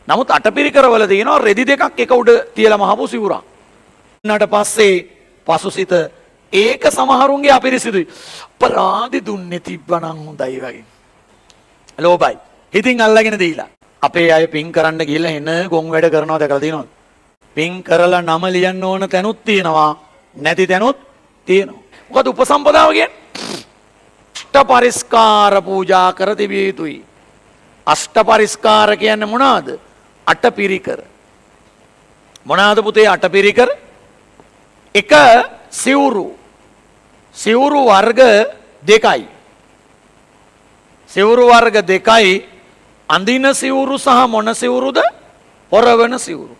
නමුත් අටපිරිකරවල තියෙනවා රෙදි දෙකක් එක උඩ තියලා මහපු සිවුරක්. ඊට පස්සේ පසුසිත ඒක සමහරුන්ගේ අපිරිසිදුයි. අපරාධි දුන්නේ තිබ්බනම් හොඳයි වගේ. ලෝභයි. ඉතින් අල්ලගෙන දීලා. අපේ අය පින් කරන්න ගිහිල්ලා එන ගොන් වැඩ කරනවා දැකලා තියෙනවද? පින් කරලා නම ලියන්න ඕන තැනුත් තියෙනවා. නැති තැනුත් තියෙනවා. මොකද උපසම්පදාව කියන්නේ? අෂ්ටපරිස්කාර පූජා කර තිබිය යුතුයි. අෂ්ටපරිස්කාර කියන්නේ මොනවාද? අටපිරිකර. මොනවාද පුතේ අටපිරිකර? එක සිවුරු. සිවුරු වර්ග දෙකයි. සිවුරු වර්ග දෙකයි. අඳින සිවුරු සහ මොන සිවුරුද? පොරවන සිවුරු.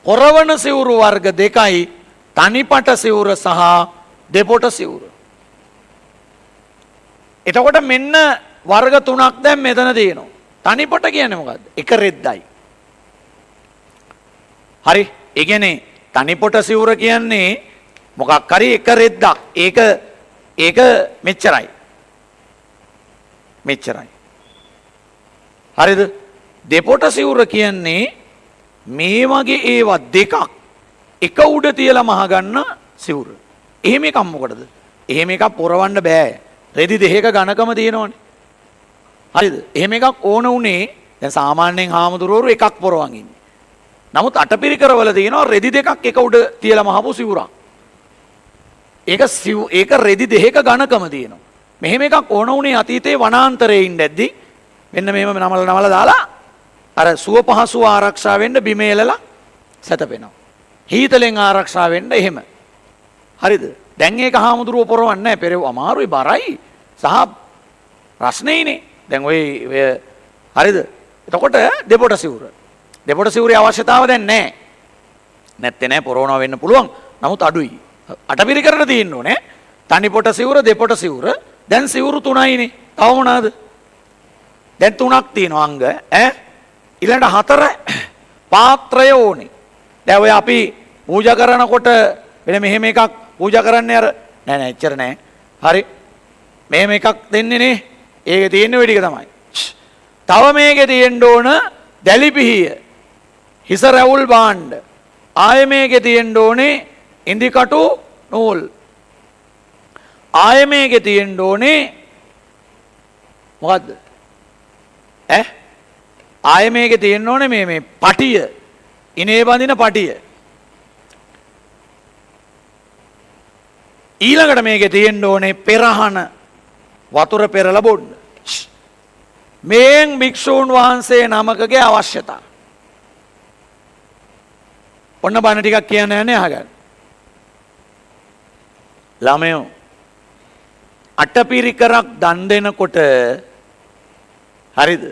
පොරවන සිවුරු වර්ග දෙකයි. තනිපට සිවුර සහ දෙපොට සිවුර. එතකොට මෙන්න වර්ග තුනක් දැන් මෙතන තියෙනවා. තනිපට කියන්නේ මොකද්ද? එක රෙද්දයි. හරි. ඒ කියන්නේ තනිපොට සිවුර කියන්නේ මොකක් හරි එක රෙද්දක්. ඒක මෙච්චරයි. මෙච්චරයි. හරිද? දෙපොට සිවුර කියන්නේ මේ වගේ ඒවා දෙකක් එක උඩ තියලා මහ ගන්න සිවුර. එහෙම එකක් මොකටද? එහෙම එකක් පොරවන්න බෑ. රෙදි දෙකක ඝනකම තියෙනවනේ. හරිද? එහෙම එකක් ඕන උනේ දැන් සාමාන්‍යයෙන් හාමුදුරුවෝ එකක් පොරවන් ඉන්නේ. නමුත් අටපිරිකරවල තියෙනවා රෙදි දෙකක් එක උඩ තියලා මහපු සිවුරක්. ඒක රෙදි දෙකක ඝනකම තියෙනවා. මෙහෙම එකක් ඕන උනේ අතීතයේ වනාන්තරයේ ඉඳද්දි මෙන්න මෙහෙම නමල දාලා අර සුව පහසුව ආරක්ෂා වෙන්න බිම එලලා සැතපෙනවා. හීතලෙන් ආරක්ෂා වෙන්න එහෙම. හරිද? දැන් ඒක හාමුදුරුවෝ පොරවන්නේ නැහැ. පෙරව අමාරුයි බරයි සහ රස්නේයිනේ. දැන් ඔය හරිද? එතකොට දෙපොට සිවුර. දෙපොට සිවුරේ අවශ්‍යතාව දැන් නැහැ. නැත්තේ නැහැ පොරවනවා වෙන්න පුළුවන්. නමුත් අඩුයි. අටපිරිකරට තියෙන්න ඕනේ. තනිපොට සිවුර දෙපොට සිවුර. දැන් සිවුරු තුනයිනේ. තව මොනවාද? දැන් තුනක් තියෙනවා අංග. ඊළඟ හතර පාත්‍රය ඕනේ. දැන් ඔය අපි පූජා කරනකොට වෙන මෙහෙම එකක් පූජා කරන්නේ අර නෑ එච්චර නෑ. හරි. මෙහෙම එකක් දෙන්නේ නේ. ඒකේ තියෙන ඔය ටික තමයි. තව මේකේ තියෙන්න ඕන දැලිපිහිය. හිස රැවුල් භාණ්ඩ. ආයෙ මේකේ තියෙන්න ඕනේ ඉන්දිකටු නූල්. ආයෙ මේකේ තියෙන්න ඕනේ මොකද්ද? ආයෙ මේකේ තියෙන්න ඕනේ මේ පටිය. ඉනේ බඳින පටිය. ඊළඟට මේකේ තියෙන්න ඕනේ පෙරහන වතුර පෙරලා බොන්න. මේන් භික්ෂූන් වහන්සේ නමකගේ අවශ්‍යතා. ඔන්න බණ ටිකක් කියන්න යන්නේ අහගන්න. ළමයෝ අටපිරිකරක් දන් දෙනකොට හරිද?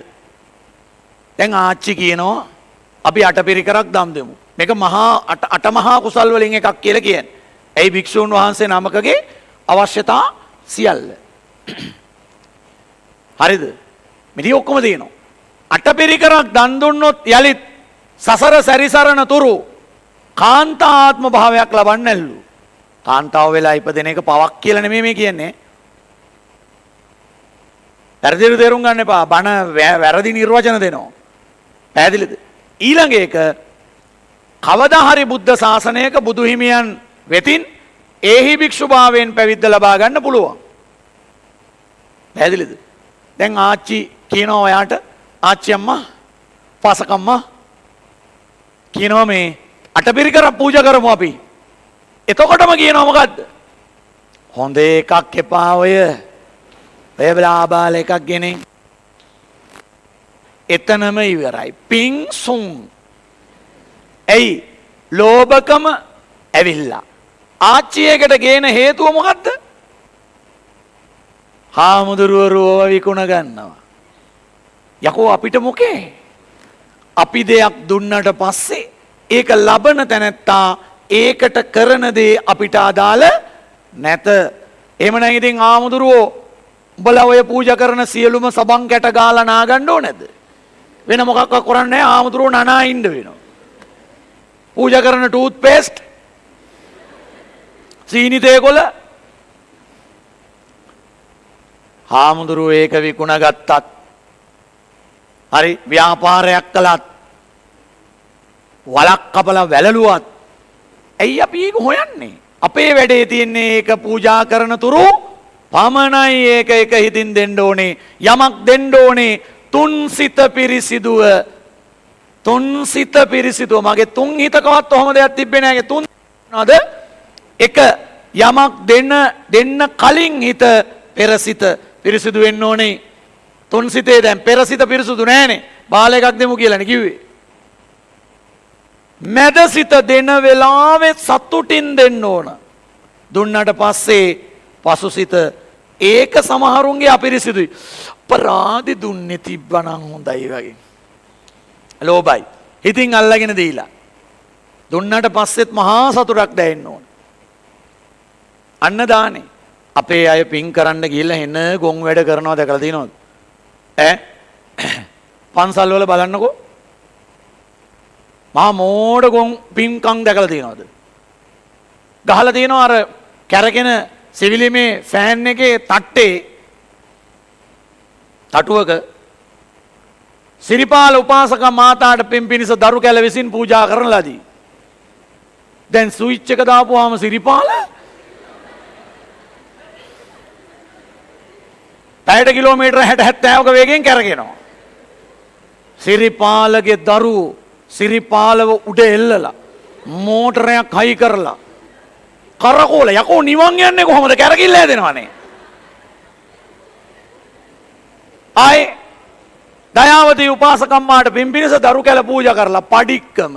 දැන් ආච්චි කියනවා අපි අටපිරිකරක් දන් දෙමු. මේක මහා අටමහා කුසල් වලින් එකක් කියලා කියන්නේ. ඇයි භික්ෂූන් වහන්සේ නමකගේ අවශ්‍යතා සියල්ල. හරිද? මෙතන ඔක්කොම තියෙනවා. අටපිරිකරක් දන් දුන්නොත් යලිත් සසර සැරිසරන තුරු කාන්තාත්ම භාවයක් ලබන්නේ නැල්ලු. කාන්තාව වෙලා ඉපදෙන එක පවක් කියලා නෙමෙයි මේ කියන්නේ. වැරදිව තේරුම් ගන්න එපා. බණ වැරදි නිර්වචන දෙනවා. පැහැදිලිද? ඊළඟ එක කවදා හරි බුද්ධ ශාසනයක බුදු හිමියන් වෙතින් ඒහි භික්ෂුභාවයෙන් පැවිද්ද ලබා ගන්න පුළුවන්. පැහැදිලිද? දැන් ආච්චි කියනවා ඔයාට ආච්චි අම්මා පාසකම්මා කියනවා මේ අටපිරිකරක් පූජා කරමු අපි. එතකොටම කියනවා මොකද්ද? හොඳ එකක් එපා ඔය බලාබාල එකක් ගෙනින්. එතනම ඉවරයි. පිං සුන්. ඇයි? ලෝභකම ඇවිල්ලා. ආච්චියකට ගේන හේතුව මොකද්ද? හාමුදුරුවෝ විකුණ ගන්නවා. යකෝ අපිට මොකේ? අපි දෙයක් දුන්නට පස්සේ ඒක ලබන තැනැත්තා ඒකට කරන දේ අපිට අදාළ නැත. එහෙම නම් ඉතින් හාමුදුරුවෝ උඹලා ඔය පූජා කරන සියලුම සබන් කැට ගාලා නාගන්න ඕනේද? වෙන මොකක්වත් කරන්නේ නැහැ. හාමුදුරුවෝ නනා ඉන්න වෙනවා. පූජා කරන ටූත් පේස්ට් සීනි තේකොළ හාමුදුරුවෝ ඒක විකුණ ගත්තත් හරි ව්‍යාපාරයක් කළත් වලක් කපලා වැළලුවත් ඇයි අපි ඒක හොයන්නේ? අපේ වැඩේ තියෙන්නේ ඒක පූජා කරන තුරු පමණයි. ඒක එක හිතින් දෙන්න ඕනේ. යමක් දෙන්න ඕනේ තුන් සිත පිරිසිදුව. තුන් සිත පිරිසිදුව. මගේ තුන් හිතකවත් ඔහොම දෙයක් තිබ්බේ නැහැ. තුන් නේද? එක යමක් දෙන්න කලින් හිත පෙරසිත පිරිසිදු වෙන්න ඕනේ. තුන් සිතේ දැන් පෙරසිත පිරිසිදු නැහනේ. බාල එකක් දෙමු කියලානේ කිව්වේ. මැද සිත දෙන වෙලාවේ සතුටින් දෙන්න ඕන. දුන්නට පස්සේ පසු සිත ඒක සමහරුන්ගේ අපිරිසිදුයි. අපරාධි දුන්නේ තිබ්බනම් හොඳයි වගේ. ලෝභයි. හිතින් අල්ලගෙන දීලා. දුන්නට පස්සෙත් මහා සතුටක් දැනෙන්න ඕන. අන්න දානේ. අපේ අය පින් කරන්න ගිහිල්ලා එන ගොන් වැඩ කරනවා දැකලා තියෙනවද? පන්සල් වල බලන්නකෝ. මහා මෝඩ ගොන් පින්කම් දැකලා තියෙනවද? ගහලා තියෙනවා අර කැරකෙන සිවිලිමේ ෆෑන් එකේ තට්ටේ තටුවක සිරිපාල උපාසක මාතාට පින් පිණිස දරු කැල විසින් පූජා කරන ලදී. දැන් ස්විච් එක දාපුවාම සිරිපාල පැයට කිලෝමීටර 60-70ක වේගෙන් කැරකෙනවා. සිරිපාලගේ දරුවෝ සිරිපාලව උඩ එල්ලලා මෝටරයක් හයි කරලා කරකෝල යකෝ නිවන් යන්නේ කොහොමද? කැරකිල්ල හැදෙනවනේ. ආයේ දයාවතී උපාසකම්මාට පින් පිණිස දරු කැල පූජා කරලා පඩික්කම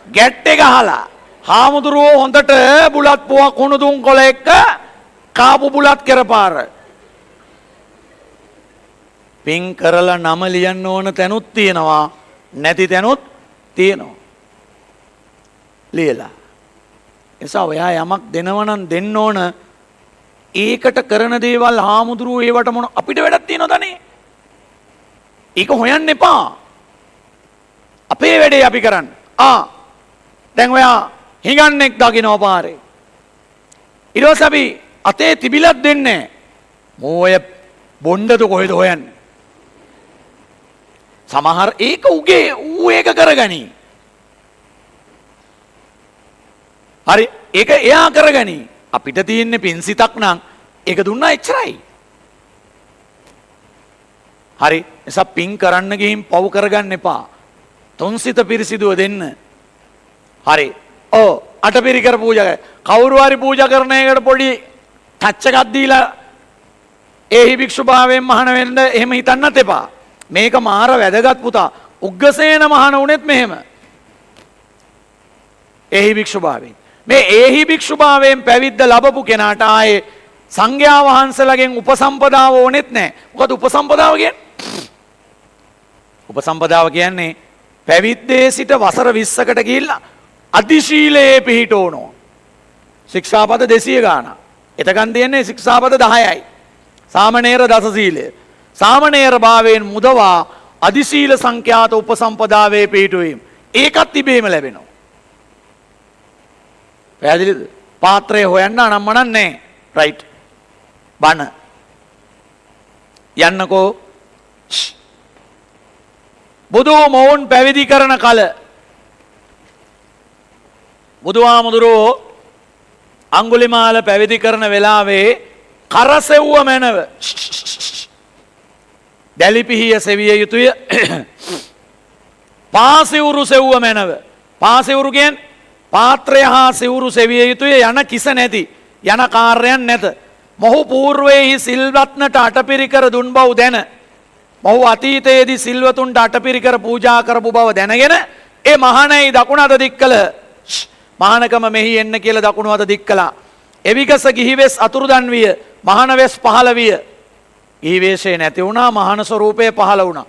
ගැට්ටේ ගහලා හාමුදුරුවෝ හොඳට බුලත් පුවක් හුණු දුන් කොළ එක්ක කාපු බුලත් කරපාර පින් කරලා නම ලියන්න ඕන තැනුත් තියෙනවා, නැති තැනුත් තියෙනවා. ලියලා එසා ඔයා යමක් දෙනවනම් දෙන්න ඕන. ඒකට කරන දේවල් හාමුදුරුවෝ ඒවට මොන අපිට වැඩක් තියෙනවද නේ? ඒක හොයන්න එපා. අපේ වැඩේ අපි කරන්න. දැන් ඔයා හිඟන්නෙක් දකින්න පාරේ. ඊට පස්සේ අපි අතේ තිබිලක් දෙන්නේ නැහැ. මොය බොණ්ඩද කොහෙද හොයන්නේ? සමහර ඒක උගේ ඌ ඒක කරගනි. හරි ඒක එයා කරගනි. අපිට තියෙන්නේ පින්සිතක් නම් ඒක දුන්නා එච්චරයි. හරි එසා පින් කරන්න ගිහින් පව් කරගන්න එපා. තුන්සිත පිරිසිදුව දෙන්න. හරි අටපිරිකර පූජා කර කවුරු හරි පූජා කරන එකට පොඩි ටච් එකක් දීලා ඒහි භික්ෂුභාවයෙන් මහාන වෙන්න එහෙම හිතන්නත් එපා. මේක මාර වැදගත් පුතා. උග්ගසේන මහාන වුණෙත් මෙහෙම. ඒහි භික්ෂුභාවයෙන්. මේ ඒහි භික්ෂුභාවයෙන් පැවිද්ද ලැබපු කෙනාට ආයේ සංඝයා වහන්සේලාගෙන් උපසම්පදාව ඕනෙත් නැහැ. මොකද උපසම්පදාව කියන්නේ? උපසම්පදාව කියන්නේ පැවිද්දේ සිට වසර 20කට ගිහිල්ලා අධිශීලයේ පිහිටවනෝ. ශික්ෂාපද 200 ගාණක්. එතකන් තියෙන්නේ ශික්ෂාපද 10යි. සාමණේර දස සීලය. සාමණේර භාවයෙන් මුදවා අධිශීල සංඛ්‍යාත උපසම්පදාවේ පිහිටුවීම. ඒකත් තිබේම ලැබෙනවා. පැහැදිලිද? පාත්‍රය හොයන්න අනම්මනම් නැහැ. රයිට්. බණ යන්නකෝ. බුදු මොවුන් පැවිදි කරන කල බුදුහාමුදුරුවෝ අංගුලිමාල පැවිදි කරන වෙලාවේ කරසෙව්ව මැනව දැලිපිහිය සෙවිය යුතුය. පාසිවුරු සෙව්ව මැනව. පාසිවුරු කියන්නේ පාත්‍රය හා සිවුරු සෙවිය යුතුය යන කිස නැති යන කාර්යයන් නැත. මොහු పూర్වයේහි සිල්වත්නට අටපිරිකර දුන් බව දැන මොහු අතීතයේදී සිල්වතුන්ට අටපිරිකර පූජා කරපු බව දැනගෙන ඒ මහණයි දකුණ අත දික් කළ මහානකම මෙහි එන්න කියලා දකුණු අත දික් කළා. එවිගස ගිහිවෙස් අතුරුදන් විය. මහාන වෙස් පහළ විය. ගිහි වේශේ නැති වුණා. මහාන ස්වරූපය පහළ වුණා.